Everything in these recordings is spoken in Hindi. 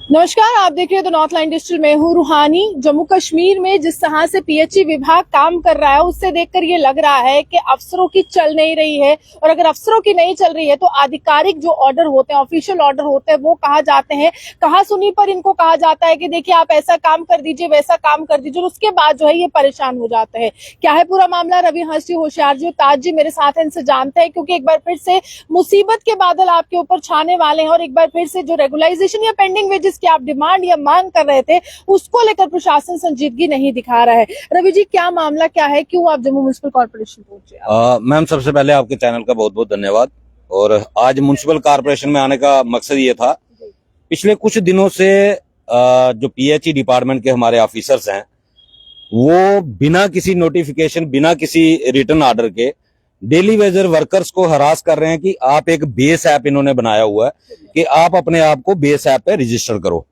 नमस्कार, आप देख रहे हैं द नॉर्थ लाइन डिजिटल में हूं रूहानी। जम्मू कश्मीर में जिस तरह से पीएचई विभाग काम कर रहा है उससे देखकर ये लग रहा है कि अफसरों की चल नहीं रही है। और अगर अफसरों की नहीं चल रही है तो आधिकारिक जो ऑर्डर होते हैं, ऑफिशियल ऑर्डर होते हैं, वो कहा जाते हैं। कहा सुनी पर इनको कहा जाता है कि देखिए आप ऐसा काम कर दीजिए, वैसा काम कर दीजिए, और उसके बाद जो है ये परेशान हो जाते हैं। क्या है पूरा मामला? रवि हंस जी, होशियार जी, ताज जी मेरे साथ हैं, इनसे जानते हैं, क्योंकि एक बार फिर से मुसीबत के बादल आपके ऊपर छाने वाले हैं और एक बार फिर से जो रेगुलाइजेशन या पेंडिंग वेजेस की आप डिमांड या मांग कर रहे थे उसको लेकर प्रशासन संजीदगी नहीं दिखा रहा है। रवि जी, क्या मामला क्या है? क्यों आप जम्मू म्युनिसिपल कॉर्पोरेशन पहुंचे? मैम, सबसे पहले आपके चैनल का बहुत बहुत धन्यवाद। और आज म्युनिसिपल कॉर्पोरेशन में आने का मकसद ये था, पिछले कुछ दिनों से जो पीएचई डिपार्टमेंट के हमारे ऑफिसर्स हैं वो बिना किसी नोटिफिकेशन, बिना किसी रिटर्न ऑर्डर के डेली वेजर वर्कर्स को हरास कर रहे हैं कि आप एक बेस ऐप इन्होंने बनाया हुआ है कि आप अपने आप को बेस ऐप पे रजिस्टर करो।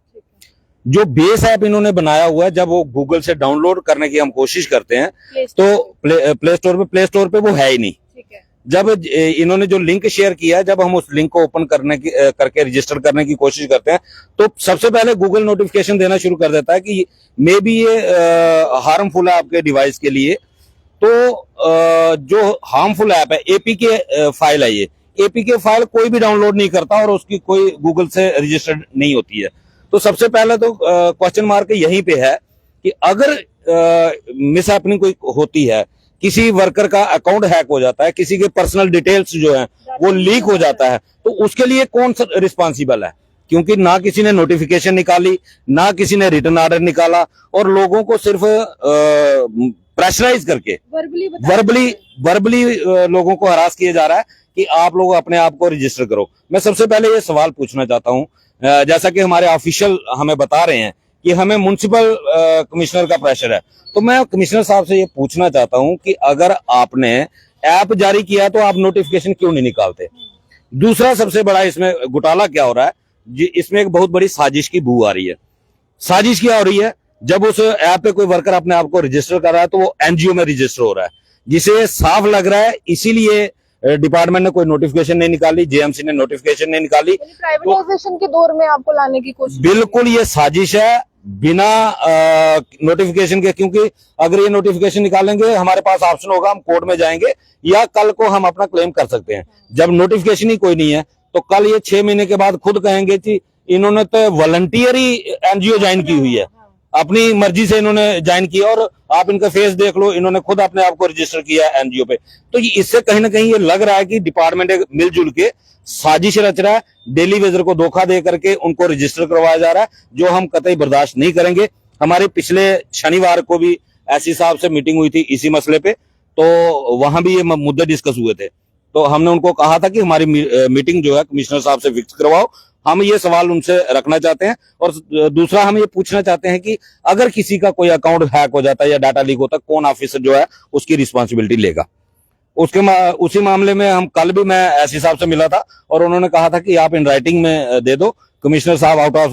जो बेस ऐप इन्होंने बनाया हुआ है, जब वो गूगल से डाउनलोड करने की हम कोशिश करते हैं तो प्ले स्टोर पे वो है ही नहीं। जब इन्होंने जो लिंक शेयर किया है, जब हम उस लिंक को ओपन करके रजिस्टर करने की कोशिश करते हैं तो सबसे पहले गूगल नोटिफिकेशन देना शुरू कर देता है कि मे बी ये हार्मफुल है आपके डिवाइस के लिए। तो जो हार्मफुल ऐप है, एपीके फाइल है, ये एपीके फाइल कोई भी डाउनलोड नहीं करता और उसकी कोई गूगल से रजिस्टर्ड नहीं होती है। तो सबसे पहले तो क्वेश्चन मार्क यहीं पे है कि अगर मिस हैपनिंग कोई होती है, किसी वर्कर का अकाउंट हैक हो जाता है, किसी के पर्सनल डिटेल्स जो है वो लीक हो जाता है, तो उसके लिए कौन सा रिस्पॉन्सिबल है? क्योंकि ना किसी ने नोटिफिकेशन निकाली, ना किसी ने रिटर्न ऑर्डर निकाला, और लोगों को सिर्फ प्रेशराइज करके वर्बली लोगों को हरास किया जा रहा है कि आप लोग अपने आप को रजिस्टर करो। मैं सबसे पहले ये सवाल पूछना चाहता हूं, जैसा कि हमारे ऑफिशियल हमें बता रहे हैं कि हमें म्युनिसिपल कमिश्नर का प्रेशर है, तो मैं कमिश्नर साहब से ये पूछना चाहता हूं कि अगर आपने ऐप जारी किया तो आप नोटिफिकेशन क्यों नहीं निकालते? दूसरा सबसे बड़ा इसमें घोटाला क्या हो रहा है, इसमें एक बहुत बड़ी साजिश की बू आ रही है। साजिश क्या हो रही है? जब उस ऐप पे कोई वर्कर अपने आप को रजिस्टर कर रहा है तो वो एनजीओ में रजिस्टर हो रहा है, जिसे साफ लग रहा है इसीलिए डिपार्टमेंट ने कोई नोटिफिकेशन नहीं निकाली, जेएमसी ने नोटिफिकेशन नहीं निकाली। प्राइवेटाइजेशन के दौर में आपको लाने की कोशिश? बिल्कुल ये साजिश है, बिना नोटिफिकेशन के। क्योंकि अगर ये नोटिफिकेशन निकालेंगे, हमारे पास ऑप्शन होगा, हम कोर्ट में जाएंगे या कल को हम अपना क्लेम कर सकते हैं। जब नोटिफिकेशन ही कोई नहीं है तो कल ये 6 महीने के बाद खुद कहेंगे कि इन्होंने तो वॉलंटियरी एनजीओ ज्वाइन की हुई है, अपनी मर्जी से इन्होंने ज्वाइन किया, और आप इनका फेस देख लो, इन्होंने खुद अपने आप को रजिस्टर किया है एनजीओ पे। तो इससे कहीं ना कहीं ये लग रहा है कि डिपार्टमेंट मिलजुल के साजिश रच रहा है, डेली वेजर को धोखा दे करके उनको रजिस्टर करवाया जा रहा है, जो हम कतई बर्दाश्त नहीं करेंगे। हमारे पिछले शनिवार को भी एससी साहब से मीटिंग हुई थी इसी मसले पे, तो वहां भी ये मुद्दे डिस्कस हुए थे। तो हमने उनको कहा था कि हमारी मीटिंग जो है कमिश्नर साहब से फिक्स करवाओ। हम ये सवाल उनसे रखना चाहते हैं। और दूसरा हम ये पूछना चाहते हैं कि अगर किसी का कोई अकाउंट हैक हो जाता है या डाटा लीक होता है, कौन ऑफिसर जो है उसकी रिस्पॉन्सिबिलिटी लेगा? उसी मामले में हम कल भी मैं एससी साहब से मिला था और उन्होंने कहा था कि आप इन राइटिंग में दे दो। कमिश्नर साहब आउट ऑफ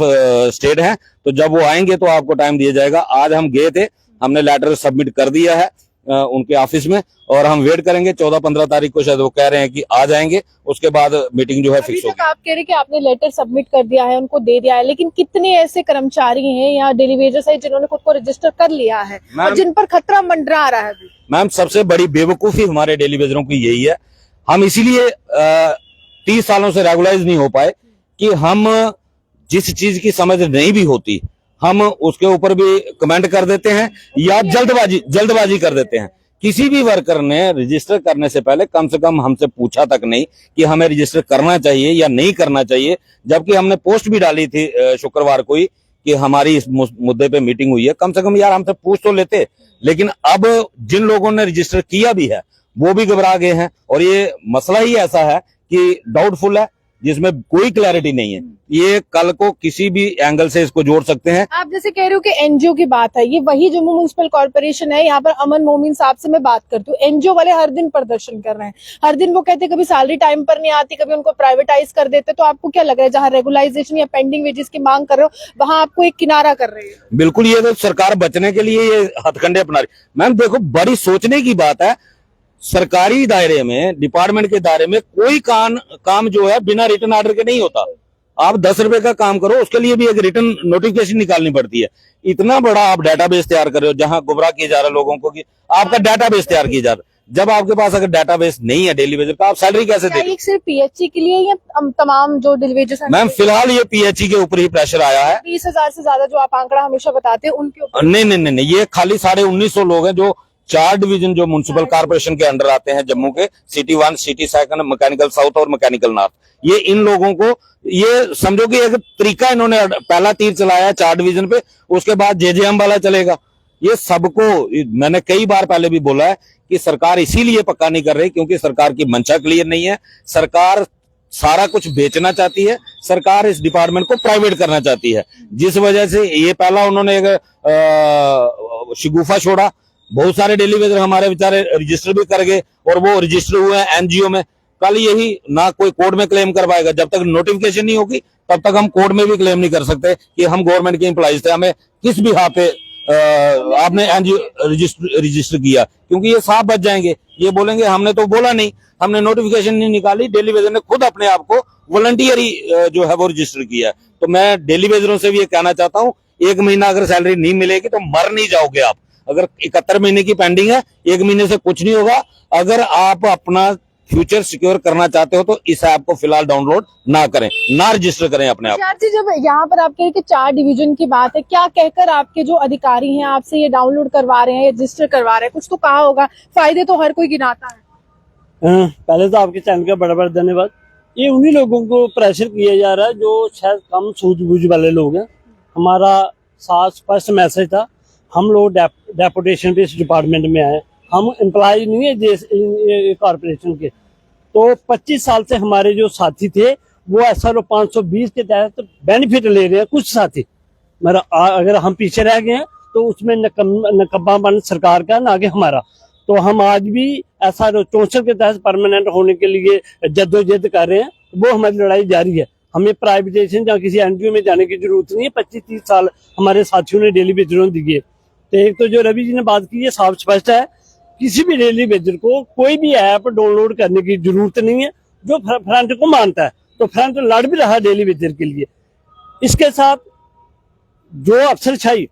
स्टेट हैं, तो जब वो आएंगे तो आपको टाइम दिया जाएगा। आज हम गए थे, हमने लेटर सबमिट कर दिया है उनके ऑफिस में, और हम वेट करेंगे 14-15 तारीख को, शायद वो कह रहे हैं कि आ जाएंगे, उसके बाद मीटिंग जो है फिक्स होगी। आप कह रहे हैं कि आपने लेटर सबमिट कर दिया है, उनको दे दिया है, लेकिन कितने ऐसे कर्मचारी हैं या डेली वेजर्स हैं जिन्होंने खुद को रजिस्टर कर लिया है और जिन पर खतरा मंडरा रहा है? मैम, सबसे बड़ी बेवकूफी हमारे डेली वेजरों की यही है। हम इसीलिए 30 सालों से रेगुलाइज नहीं हो पाए कि हम जिस चीज की समझ नहीं भी होती हम उसके ऊपर भी कमेंट कर देते हैं या जल्दबाजी कर देते हैं। किसी भी वर्कर ने रजिस्टर करने से पहले कम से कम हमसे पूछा तक नहीं कि हमें रजिस्टर करना चाहिए या नहीं करना चाहिए, जबकि हमने पोस्ट भी डाली थी शुक्रवार को ही कि हमारी इस मुद्दे पे मीटिंग हुई है। कम से कम यार हमसे पूछ तो लेते। लेकिन अब जिन लोगों ने रजिस्टर किया भी है वो भी घबरा गए हैं, और ये मसला ही ऐसा है कि डाउटफुल है, जिसमें कोई क्लैरिटी नहीं है। ये कल को किसी भी एंगल से इसको जोड़ सकते हैं। आप जैसे कह रहे हो कि एनजीओ की बात है, ये वही जम्मू म्युनिसिपल कॉर्पोरेशन है। यहाँ पर अमन मोमिन साहब से मैं बात करती हूँ। एनजीओ वाले हर दिन प्रदर्शन कर रहे हैं, हर दिन वो कहते हैं कभी सैलरी टाइम पर नहीं आती, कभी उनको प्राइवेटाइज कर देते। तो आपको क्या लग रहा है, जहाँ रेगुलाइजेशन या पेंडिंग वेजेस की मांग कर रहे हो वहां आपको एक किनारा कर रही है? बिल्कुल, ये तो सरकार बचने के लिए ये हथकंडे अपना रही। मैम देखो, बड़ी सोचने की बात है, सरकारी दायरे में, डिपार्टमेंट के दायरे में कोई काम जो है बिना रिटर्न ऑर्डर के नहीं होता। आप 10 रुपए का काम करो, उसके लिए भी एक रिटर्न नोटिफिकेशन निकालनी पड़ती है। इतना बड़ा आप डेटाबेस तैयार कर रहे हो जहां गुमराह किए जा रहे हैं लोगों को कि आपका डेटाबेस तैयार किया जा रहा है। जब आपके पास अगर डेटाबेस नहीं है डेली वेजर का, आप सैलरी कैसे क्या दे? ये सिर्फ पीएचई के लिए या तमाम जो डेली वेजेस मैम फिलहाल ये पीएचई के ऊपर ही प्रेशर आया है। 20,000 से ज्यादा जो आप आंकड़ा हमेशा बताते हैं उनके ऊपर? नहीं, ये खाली 1950 लोग हैं जो 4 डिवीजन जो म्युनिसिपल कॉर्पोरेशन के अंडर आते हैं जम्मू के, सिटी 1, सिटी 2, मैकेनिकल साउथ और मैकेनिकल नॉर्थ। ये इन लोगों को, ये समझो कि एक तरीका इन्होंने पहला तीर चलाया है 4 डिवीजन पे, उसके बाद जेजेएम वाला चलेगा। ये सबको मैंने कई बार पहले भी बोला है कि सरकार इसीलिए पक्का नहीं कर रही क्योंकि सरकार की मंशा क्लियर नहीं है। सरकार सारा कुछ बेचना चाहती है, सरकार इस डिपार्टमेंट को प्राइवेट करना चाहती है, जिस वजह से ये पहला उन्होंने एक शिगुफा छोड़ा। बहुत सारे डेली वेजर हमारे बेचारे रजिस्टर भी कर गए और वो रजिस्टर हुए हैं एनजीओ में। कल यही ना कोई कोर्ट में क्लेम करवाएगा, जब तक नोटिफिकेशन नहीं होगी तब तक हम कोर्ट में भी क्लेम नहीं कर सकते कि हम गवर्नमेंट के एम्प्लॉइज थे, हमें किस भी हाथ पे आपने एनजीओ रजिस्टर किया, क्योंकि ये साफ बच जाएंगे। ये बोलेंगे हमने तो बोला नहीं, हमने नोटिफिकेशन नहीं निकाली, डेली वेजर ने खुद अपने आप को वॉलंटियरी जो है वो रजिस्टर किया है। तो मैं डेली वेजरों से भी ये कहना चाहता हूँ, 1 महीना अगर सैलरी नहीं मिलेगी तो मर नहीं जाओगे आप। अगर 71 महीने की पेंडिंग है, 1 महीने से कुछ नहीं होगा। अगर आप अपना फ्यूचर सिक्योर करना चाहते हो तो इस ऐप को फिलहाल डाउनलोड ना करें, ना रजिस्टर करें अपने आप। जी, जब यहाँ पर आप कह रहे हैं कि 4 डिवीजन की बात है, क्या कहकर आपके जो अधिकारी हैं आपसे ये डाउनलोड करवा रहे हैं, रजिस्टर करवा रहे हैं? कुछ तो कहा होगा, फायदे तो हर कोई गिनाता है। पहले तो आपके चैनल का बड़ा बड़ा धन्यवाद। ये उन्हीं लोगों को प्रेशर किया जा रहा है जो शायद कम सूझबूझ वाले लोग हैं। हमारा साफ स्पष्ट मैसेज था, हम लोग डेपुटेशन पे इस डिपार्टमेंट में आए, हम एम्प्लॉय नहीं है कॉर्पोरेशन के। तो 25 साल से हमारे जो साथी थे वो SRO 520 के तहत बेनिफिट ले रहे हैं कुछ साथी। अगर हम पीछे रह गए हैं तो उसमें नकब्बापन सरकार का, ना कि हमारा। तो हम आज भी SRO 64 के तहत परमानेंट होने के लिए जद्दोजहद कर रहे हैं, वो हमारी लड़ाई जारी है। हमें प्राइवेटाइजेशन या किसी एनजीओ में जाने की जरूरत नहीं है। 25-30 साल हमारे साथियों ने डेली वेजरों दिए। तो एक तो जो रवि जी ने बात की है साफ स्पष्ट है, किसी भी डेली वेजर को कोई भी ऐप डाउनलोड करने की जरूरत नहीं है जो फ्रंट को मानता है। तो फ्रंट लड़ भी रहा डेली वेजर के लिए। इसके साथ जो अफसरशाही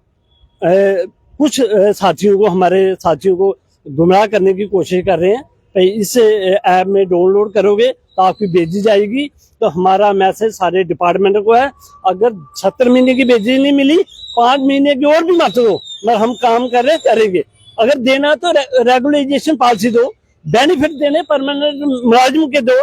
कुछ साथियों को, हमारे साथियों को गुमराह करने की कोशिश कर रहे हैं, तो इस ऐप में डाउनलोड करोगे तो आपकी भेजी जाएगी। तो हमारा मैसेज सारे डिपार्टमेंट को है, अगर 70 महीने की भेजी नहीं मिली, 5 महीने की और भी मत दो, मगर हम काम कर रहे करेंगे। अगर देना तो रेगुलराइजेशन पॉलिसी दो, बेनिफिट देने परमानेंट मुलाजिम के दो,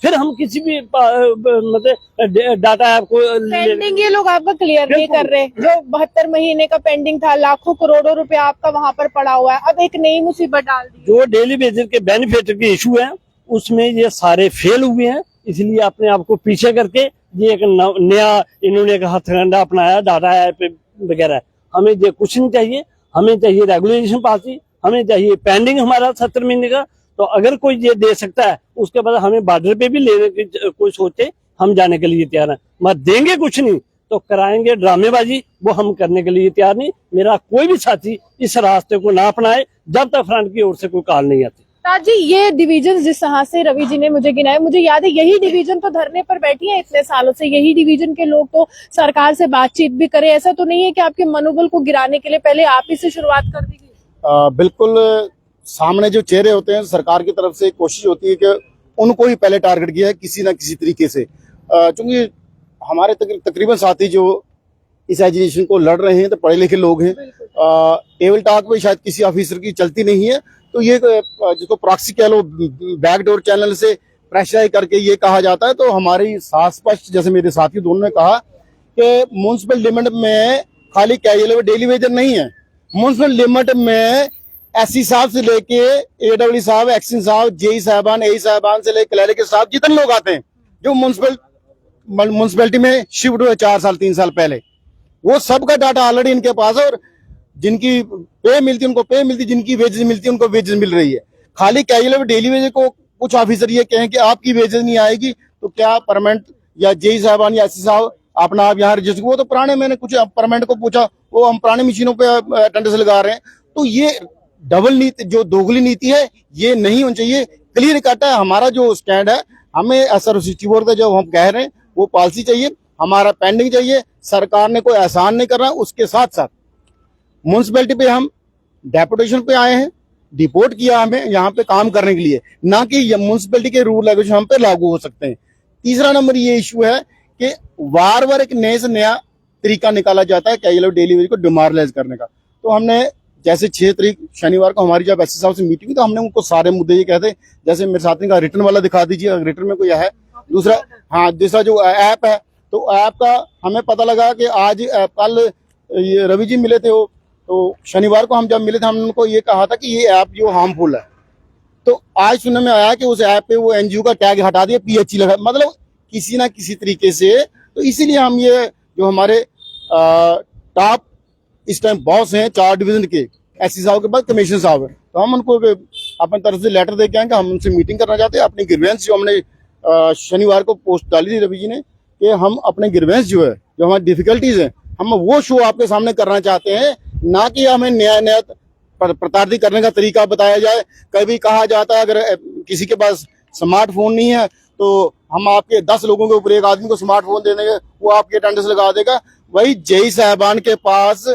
फिर हम किसी भी मतलब डाटा ऐप को। पेंडिंग ये लोग आपका क्लियर नहीं कर रहे, जो 72 महीने का पेंडिंग था, लाखों करोड़ों रुपया आपका वहां पर पड़ा हुआ है, अब एक नई मुसीबत डाल दी। जो डेली वेजर के बेनिफिट के इशू है उसमें ये सारे फेल हुए हैं, इसलिए अपने आप को पीछे करके ये एक नया इन्होंने एक हथकंडा अपनाया डाटा ऐप वगैरह। हमें ये कुछ नहीं चाहिए, हमें चाहिए रेगुलेशन पॉलिसी, हमें चाहिए पेंडिंग हमारा 70 महीने का। तो अगर कोई ये दे सकता है उसके बाद हमें बॉर्डर पे भी लेने की कोई सोचे, हम जाने के लिए तैयार हैं। मत देंगे कुछ नहीं तो कराएंगे ड्रामेबाजी, वो हम करने के लिए तैयार नहीं। मेरा कोई भी साथी इस रास्ते को ना अपनाए जब तक फ्रंट की ओर से कोई कॉल नहीं आती। ताज जी, ये डिवीजन जिस तरह से रवि जी ने मुझे गिनाए, मुझे याद है यही डिवीजन तो धरने पर बैठी है इतने सालों से, यही डिवीजन के लोग तो सरकार से बातचीत भी करे। ऐसा तो नहीं है कि आपके मनोबल को गिराने के लिए पहले आप ही से शुरुआत कर दी गई? बिल्कुल, सामने जो चेहरे होते हैं सरकार की तरफ से कोशिश होती है कि उनको ही पहले टारगेट किया है किसी ना किसी तरीके से। क्योंकि हमारे तकरीबन साथी जो इस एजुकेशन को लड़ रहे हैं तो पढ़े लिखे लोग हैं। टेबल टॉक में शायद किसी ऑफिसर की चलती नहीं है, तो ये जिसको प्रॉक्सी कह लो, बैकडोर चैनल से प्रेशराइज करके ये कहा जाता है। तो हमारी साफ स्पष्ट, जैसे मेरे साथी दोनों ने कहा कि म्युनिसिपल लिमिट में खाली कैजुअल डेली वेजर नहीं है, म्युनिसिपल लिमिट में SC साहब से लेके AWD साहब, एक्शन साहब, JE साहबान, AE साहबान से लेके क्लर्क साहब, जितने लोग आते हैं जो म्युनिसिपैलिटी में शिफ्ट हुए 4 साल 3 साल पहले, वो सबका डाटा ऑलरेडी इनके पास है। और जिनकी पे मिलती है उनको पे मिलती, जिनकी वेजेस मिलती है उनको वेजेस मिल रही है। खाली कैजुअल डेली वेजेस को कुछ ऑफिसर ये कहें कि आपकी वेजेस नहीं आएगी तो क्या परमानेंट या JE साहबान या SC साहब अपना आप यहाँ रजिस्टर, वो तो पुराने, मैंने कुछ परमानेंट को पूछा, वो हम पुराने मशीनों पे अटेंडेंस लगा रहे हैं। तो ये डबल नीति, जो दोगली नीति है, ये नहीं होनी चाहिए। क्लियर कट है हमारा जो स्टैंड है, हमें SRO 64 का जो हम कह रहे हैं वो पॉलिसी चाहिए। हमारा पेंडिंग चाहिए। सरकार ने कोई एहसान नहीं कर रहा। उसके साथ साथ म्यूनसिपैलिटी पे हम डेपुटेशन पे आए हैं, डिपोर्ट किया हमें यहाँ पे काम करने के लिए, ना कि म्यूनसिपैलिटी के रूल रेगुलेशन हम पे लागू हो सकते हैं। तीसरा नंबर ये इशू है कि बार बार एक नए से नया तरीका निकाला जाता है कैजुअल डिलीवरी को डिमोरलाइज करने का। तो हमने जैसे 6 तारीख शनिवार को हमारी जब एसपी साहब से मीटिंग, तो हमने उनको सारे मुद्दे ये कहते, जैसे मेरे साथी का रिटर्न वाला दिखा दीजिए, रिटर्न में कोई है। दूसरा जो ऐप है, तो ऐप का हमें पता लगा कि आज कल ये रवि जी मिले थे, तो शनिवार को हम जब मिले थे हमने उनको ये कहा था कि ये ऐप जो हार्मफुल है। तो आज सुनने में आया कि उस ऐप पे वो एनजीओ का टैग हटा दिया, पीएचई लगा, मतलब किसी ना किसी तरीके से। तो इसीलिए हम ये जो हमारे टॉप इस टाइम बॉस हैं 4 डिवीजन के, एससी साहब के बाद कमिश्नर साहब है, तो हम उनको अपनी तरफ से लेटर दे के आएंगे। हम उनसे मीटिंग करना चाहते हैं। अपनी ग्रीवेंस जो हमने शनिवार को पोस्ट डाली थी रवि जी ने, कि हम अपने ग्रीवेंस जो है, जो हमारी डिफिकल्टीज है, हम वो शो आपके सामने करना चाहते हैं, ना कि हमें नया प्रताड़ित करने का तरीका बताया जाए। कभी कहा जाता है अगर किसी के पास स्मार्टफोन नहीं है तो हम आपके 10 लोगों के ऊपर एक आदमी को स्मार्टफोन दे देंगे, वो आपके अटेंडेंस लगा देगा। वही जेई साहबान के पास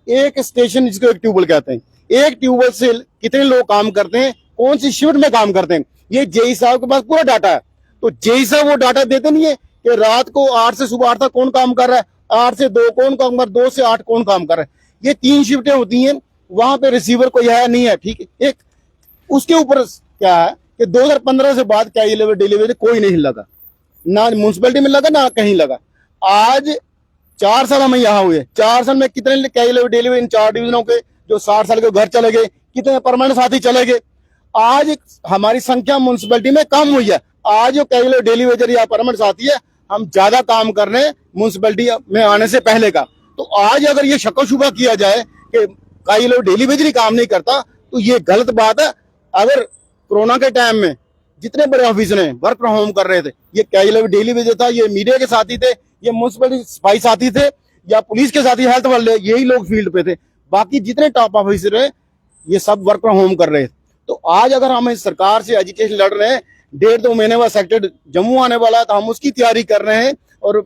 एक स्टेशन, जिसको एक ट्यूबवेल कहते हैं, एक ट्यूबवेल से कितने लोग काम करते हैं, कौन सी शिफ्ट में काम करते हैं, ये जेई साहब के पास पूरा डाटा है। तो जेई साहब वो डाटा देते नहीं है कि रात को 8 से सुबह 8 तक कौन काम कर रहा है, 8 से 2 कौन काम कर, 2 से 8 कौन काम कर रहा है। ये 3 शिफ्टें होती हैं, वहां पे रिसीवर कोई है नहीं है, ठीक है। एक उसके ऊपर क्या है कि 2015 से बाद कैजुअल डिलीवरी कोई नहीं लगा, ना म्यूनसिपैलिटी में लगा, ना कहीं लगा। आज 4 साल हमें यहाँ हुए, 4 साल में कितने कैजुअल डिलीवरी इन 4 डिवीजनों के जो 60 साल के घर चले गए, कितने परमानेंट साथी चले गए। आज हमारी संख्या म्यूनसिपैलिटी में कम हुई है। आज जो कैजुअल डिलीवरी या परमानेंट साथी है, हम ज्यादा काम कर रहे हैं म्यूनसिपैलिटी में आने से पहले का। तो आज अगर ये शक शुबा किया जाए कि कैजुअल डिलीवरी काम नहीं करता, तो ये गलत बात है। अगर कोरोना के टाइम में जितने बड़े ऑफिसर हैं वर्क फ्रॉम होम कर रहे थे, ये कैजुअल डिलीवरी था, ये मीडिया के साथी थे, ये म्यूनसिपैलिटी सफाई साथी थे, या पुलिस के साथी, हेल्थ वाले, यही लोग फील्ड पे थे। बाकी जितने टॉप ऑफिसर है ये सब वर्क फ्रॉम होम कर रहे थे। तो आज अगर हम इस सरकार से एजुकेशन लड़ रहे हैं, 1.5-2 महीने बाद सेक्टर जम्मू आने वाला है, तो हम उसकी तैयारी कर रहे हैं और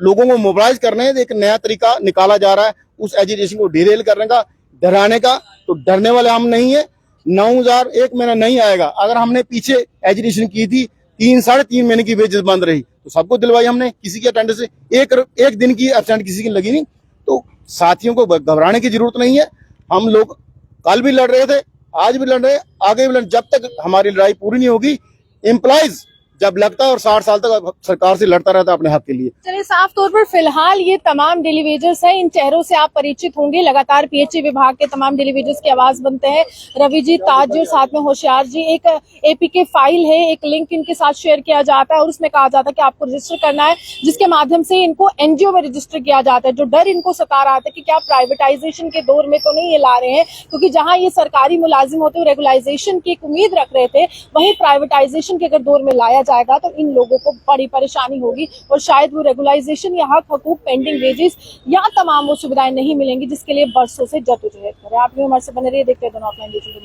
लोगों को मोबिलाइज कर रहे हैं। एक नया तरीका निकाला जा रहा है उस एजुकेशन को डिरेल करने का, डराने का। तो डरने वाले हम नहीं है। 9,000 एक महीना नहीं आएगा। अगर हमने पीछे एजुकेशन की थी, 3-3.5 महीने की वेजेस बंद रही, तो सबको दिलवाई हमने। किसी की अटेंडेंस से एक दिन की एब्सेंट किसी की लगी नहीं। तो साथियों को घबराने की जरूरत नहीं है। हम लोग कल भी लड़ रहे थे, आज भी लड़ रहे हैं, आगे भी लड़। जब तक हमारी लड़ाई पूरी नहीं होगी, एम्प्लॉइज जब लगता है और 60 साल तक सरकार से लड़ता रहता है अपने हक के लिए। चलिए, साफ तौर पर फिलहाल ये तमाम डेलीवेजर्स हैं, इन चेहरों से आप परिचित होंगे। लगातार पीएचई विभाग के तमाम डेलीवेजर्स की आवाज बनते हैं। रवि जी, ताज जी और साथ में होशियार जी। एक एपीके फाइल है, एक लिंक इनके साथ शेयर किया जाता है और उसमें कहा जाता है कि आपको रजिस्टर करना है, जिसके माध्यम से इनको एनजीओ में रजिस्टर किया जाता है। जो डर इनको सता रहा था कि क्या प्राइवेटाइजेशन के दौर में तो नहीं ये ला रहे हैं, क्योंकि जहां ये सरकारी मुलाजिम होते हुए रेगुलाइजेशन की एक उम्मीद रख रहे थे, वहीं प्राइवेटाइजेशन के अगर दौर में लाया जाएगा तो इन लोगों को बड़ी परेशानी होगी और शायद वो रेगुलाइजेशन या हक हकूक, पेंडिंग वेजेस या तमाम वो सुविधाएं नहीं मिलेंगी जिसके लिए बरसों से जद्दोजहद करें। आप भी हमारे से बने रहिए, देखते हैं दोनों ऑफलाइन डिजिटल।